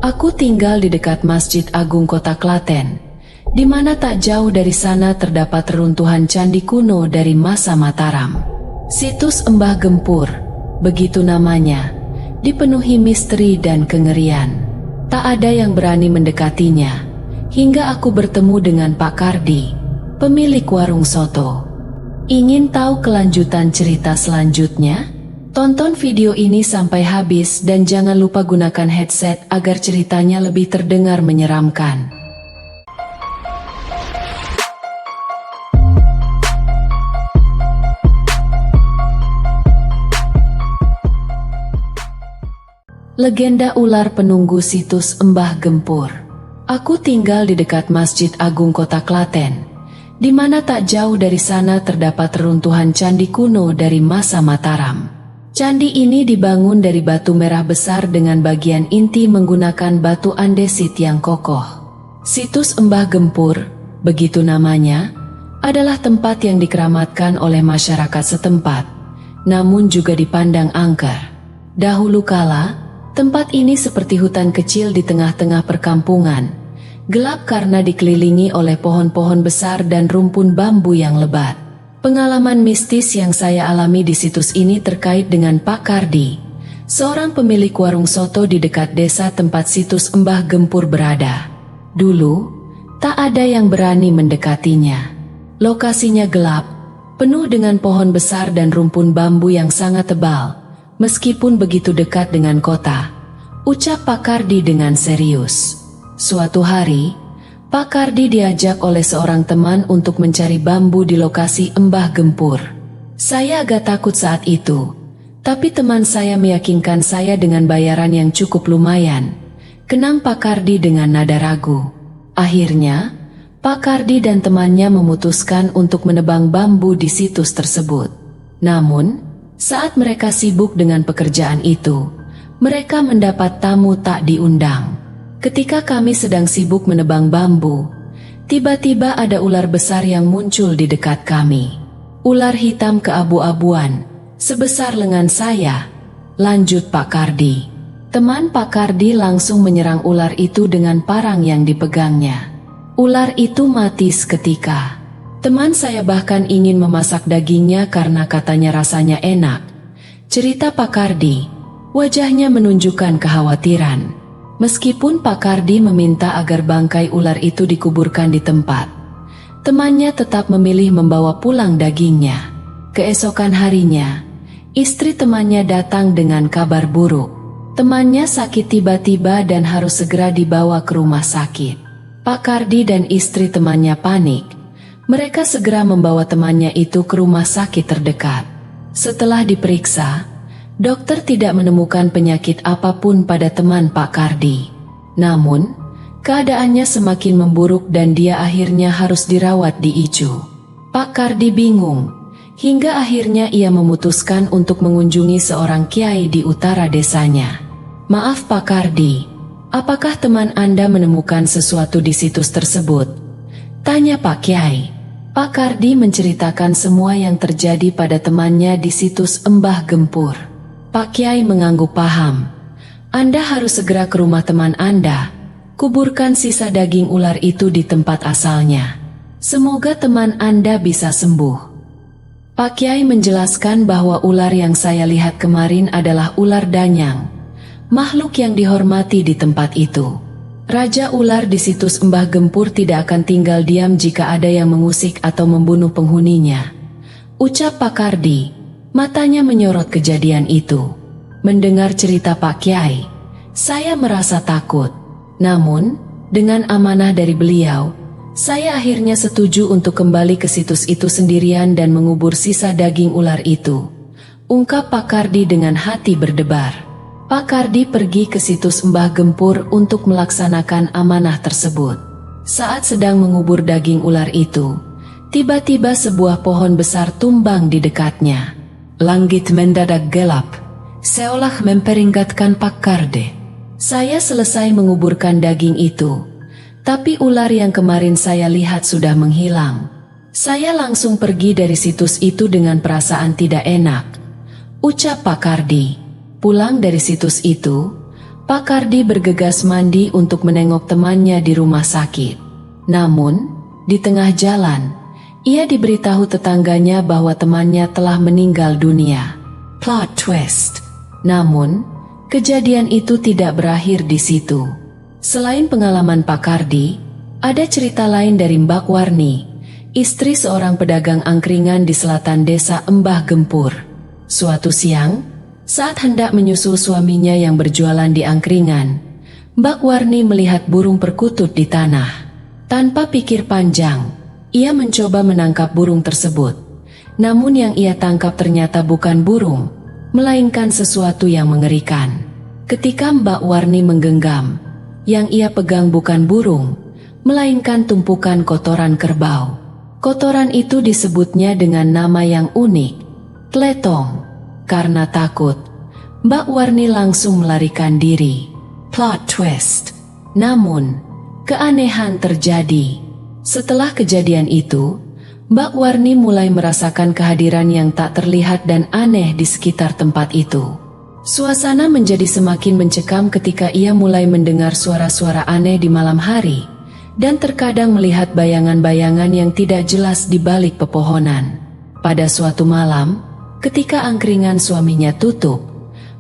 Aku tinggal di dekat Masjid Agung Kota Klaten, di mana tak jauh dari sana terdapat reruntuhan candi kuno dari masa Mataram. Situs Embah Gempur, begitu namanya, dipenuhi misteri dan kengerian. Tak ada yang berani mendekatinya, hingga aku bertemu dengan Pak Kardi, pemilik warung soto. Ingin tahu kelanjutan cerita selanjutnya? Tonton video ini sampai habis dan jangan lupa gunakan headset agar ceritanya lebih terdengar menyeramkan. Legenda ular penunggu situs Embah Gempur. Aku tinggal di dekat Masjid Agung Kota Klaten, di mana tak jauh dari sana terdapat reruntuhan candi kuno dari masa Mataram. Candi ini dibangun dari batu merah besar dengan bagian inti menggunakan batu andesit yang kokoh. Situs Embah Gempur, begitu namanya, adalah tempat yang dikeramatkan oleh masyarakat setempat, namun juga dipandang angker. Dahulu kala, tempat ini seperti hutan kecil di tengah-tengah perkampungan, gelap karena dikelilingi oleh pohon-pohon besar dan rumpun bambu yang lebat. Pengalaman mistis yang saya alami di situs ini terkait dengan Pak Kardi, seorang pemilik warung soto di dekat desa tempat situs Embah Gempur berada. Dulu, tak ada yang berani mendekatinya. Lokasinya gelap, penuh dengan pohon besar dan rumpun bambu yang sangat tebal. Meskipun begitu dekat dengan kota, ucap Pak Kardi dengan serius. Suatu hari, Pak Kardi diajak oleh seorang teman untuk mencari bambu di lokasi Embah Gempur. Saya agak takut saat itu, tapi teman saya meyakinkan saya dengan bayaran yang cukup lumayan. Kenang Pak Kardi dengan nada ragu. Akhirnya, Pak Kardi dan temannya memutuskan untuk menebang bambu di situs tersebut. Namun, saat mereka sibuk dengan pekerjaan itu, mereka mendapat tamu tak diundang. Ketika kami sedang sibuk menebang bambu, tiba-tiba ada ular besar yang muncul di dekat kami. Ular hitam keabu-abuan, sebesar lengan saya, lanjut Pak Kardi. Teman Pak Kardi langsung menyerang ular itu dengan parang yang dipegangnya. Ular itu mati seketika. Teman saya bahkan ingin memasak dagingnya karena katanya rasanya enak. Cerita Pak Kardi, wajahnya menunjukkan kekhawatiran. Meskipun Pak Kardi meminta agar bangkai ular itu dikuburkan di tempat, temannya tetap memilih membawa pulang dagingnya. Keesokan harinya, istri temannya datang dengan kabar buruk. Temannya sakit tiba-tiba dan harus segera dibawa ke rumah sakit. Pak Kardi dan istri temannya panik. Mereka segera membawa temannya itu ke rumah sakit terdekat. Setelah diperiksa, dokter tidak menemukan penyakit apapun pada teman Pak Kardi. Namun, keadaannya semakin memburuk dan dia akhirnya harus dirawat di ICU. Pak Kardi bingung, hingga akhirnya ia memutuskan untuk mengunjungi seorang kiai di utara desanya. Maaf Pak Kardi, apakah teman Anda menemukan sesuatu di situs tersebut? Tanya Pak Kiai. Pak Kardi menceritakan semua yang terjadi pada temannya di situs Embah Gempur. Pak Kiai mengangguk paham. Anda harus segera ke rumah teman Anda, kuburkan sisa daging ular itu di tempat asalnya. Semoga teman Anda bisa sembuh. Pak Kiai menjelaskan bahwa ular yang saya lihat kemarin adalah ular danyang, makhluk yang dihormati di tempat itu. Raja ular di situs Embah Gempur tidak akan tinggal diam jika ada yang mengusik atau membunuh penghuninya, ucap Pak Kardi. Matanya menyorot kejadian itu. Mendengar cerita Pak Kiai, saya merasa takut. Namun, dengan amanah dari beliau, saya akhirnya setuju untuk kembali ke situs itu sendirian dan mengubur sisa daging ular itu, ungkap Pak Kardi dengan hati berdebar. Pak Kardi pergi ke situs Embah Gempur untuk melaksanakan amanah tersebut. Saat sedang mengubur daging ular itu, tiba-tiba sebuah pohon besar tumbang di dekatnya. Langit mendadak gelap, seolah memperingatkan Pak Kardi. Saya selesai menguburkan daging itu, tapi ular yang kemarin saya lihat sudah menghilang. Saya langsung pergi dari situs itu dengan perasaan tidak enak, ucap Pak Kardi. Pulang dari situs itu, Pak Kardi bergegas mandi untuk menengok temannya di rumah sakit. Namun, di tengah jalan, ia diberitahu tetangganya bahwa temannya telah meninggal dunia. Plot twist. Namun, kejadian itu tidak berakhir di situ. Selain pengalaman Pak Kardi, ada cerita lain dari Mbak Warni, istri seorang pedagang angkringan di selatan desa Embah Gempur. Suatu siang, saat hendak menyusul suaminya yang berjualan di angkringan, Mbak Warni melihat burung perkutut di tanah. Tanpa pikir panjang, ia mencoba menangkap burung tersebut. Namun yang ia tangkap ternyata bukan burung, melainkan sesuatu yang mengerikan. Ketika Mbak Warni menggenggam, yang ia pegang bukan burung, melainkan tumpukan kotoran kerbau. Kotoran itu disebutnya dengan nama yang unik, Tletong. Karena takut, Mbak Warni langsung melarikan diri. Plot twist. Namun, keanehan terjadi. Setelah kejadian itu, Mbak Warni mulai merasakan kehadiran yang tak terlihat dan aneh di sekitar tempat itu. Suasana menjadi semakin mencekam ketika ia mulai mendengar suara-suara aneh di malam hari, dan terkadang melihat bayangan-bayangan yang tidak jelas di balik pepohonan. Pada suatu malam, ketika angkringan suaminya tutup,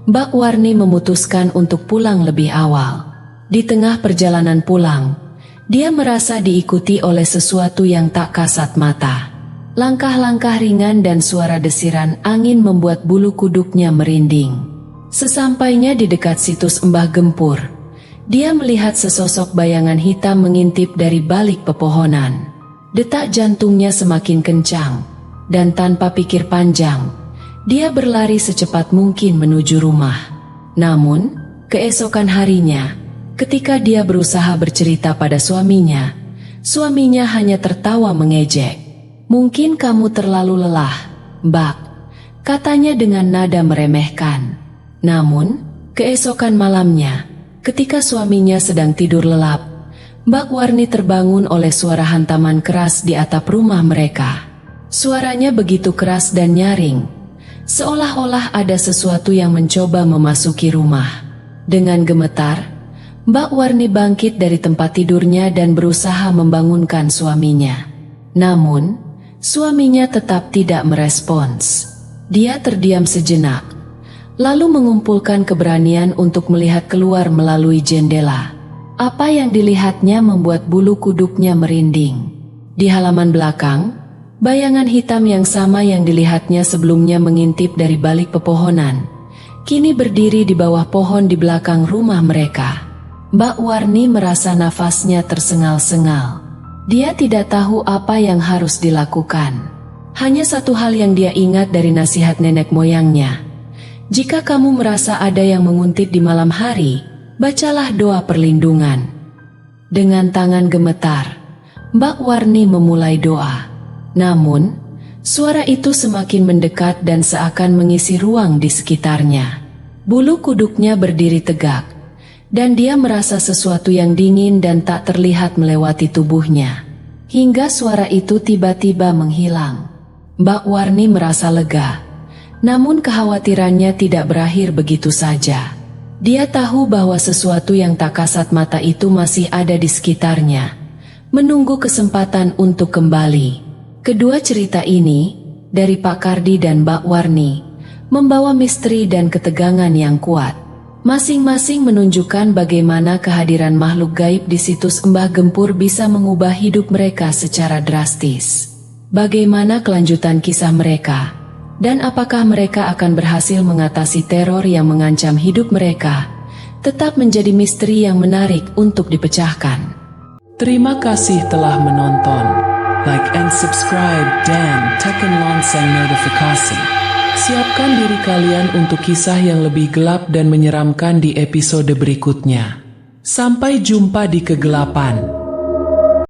Mbak Warni memutuskan untuk pulang lebih awal. Di tengah perjalanan pulang, dia merasa diikuti oleh sesuatu yang tak kasat mata. Langkah-langkah ringan dan suara desiran angin membuat bulu kuduknya merinding. Sesampainya di dekat situs Embah Gempur, dia melihat sesosok bayangan hitam mengintip dari balik pepohonan. Detak jantungnya semakin kencang, dan tanpa pikir panjang, dia berlari secepat mungkin menuju rumah. Namun, keesokan harinya, ketika dia berusaha bercerita pada suaminya hanya tertawa mengejek. "Mungkin kamu terlalu lelah, Mbak," katanya dengan nada meremehkan. Namun, keesokan malamnya, ketika suaminya sedang tidur lelap, Mbak Warni terbangun oleh suara hantaman keras di atap rumah mereka. Suaranya begitu keras dan nyaring, seolah-olah ada sesuatu yang mencoba memasuki rumah. Dengan gemetar, Mbak Warni bangkit dari tempat tidurnya dan berusaha membangunkan suaminya. Namun, suaminya tetap tidak merespons. Dia terdiam sejenak, lalu mengumpulkan keberanian untuk melihat keluar melalui jendela. Apa yang dilihatnya membuat bulu kuduknya merinding. Di halaman belakang, bayangan hitam yang sama yang dilihatnya sebelumnya mengintip dari balik pepohonan, kini berdiri di bawah pohon di belakang rumah mereka. Mbak Warni merasa nafasnya tersengal-sengal. Dia tidak tahu apa yang harus dilakukan. Hanya satu hal yang dia ingat dari nasihat nenek moyangnya. Jika kamu merasa ada yang menguntit di malam hari, bacalah doa perlindungan. Dengan tangan gemetar, Mbak Warni memulai doa. Namun, suara itu semakin mendekat dan seakan mengisi ruang di sekitarnya. Bulu kuduknya berdiri tegak, dan dia merasa sesuatu yang dingin dan tak terlihat melewati tubuhnya. Hingga suara itu tiba-tiba menghilang. Mbak Warni merasa lega. Namun kekhawatirannya tidak berakhir begitu saja. Dia tahu bahwa sesuatu yang tak kasat mata itu masih ada di sekitarnya, menunggu kesempatan untuk kembali. Kedua cerita ini, dari Pak Kardi dan Mbak Warni, membawa misteri dan ketegangan yang kuat. Masing-masing menunjukkan bagaimana kehadiran makhluk gaib di situs Embah Gempur bisa mengubah hidup mereka secara drastis. Bagaimana kelanjutan kisah mereka? Dan apakah mereka akan berhasil mengatasi teror yang mengancam hidup mereka? Tetap menjadi misteri yang menarik untuk dipecahkan. Terima kasih telah menonton. Like and subscribe dan tekan lonceng notifikasi. Siapkan diri kalian untuk kisah yang lebih gelap dan menyeramkan di episode berikutnya. Sampai jumpa di kegelapan.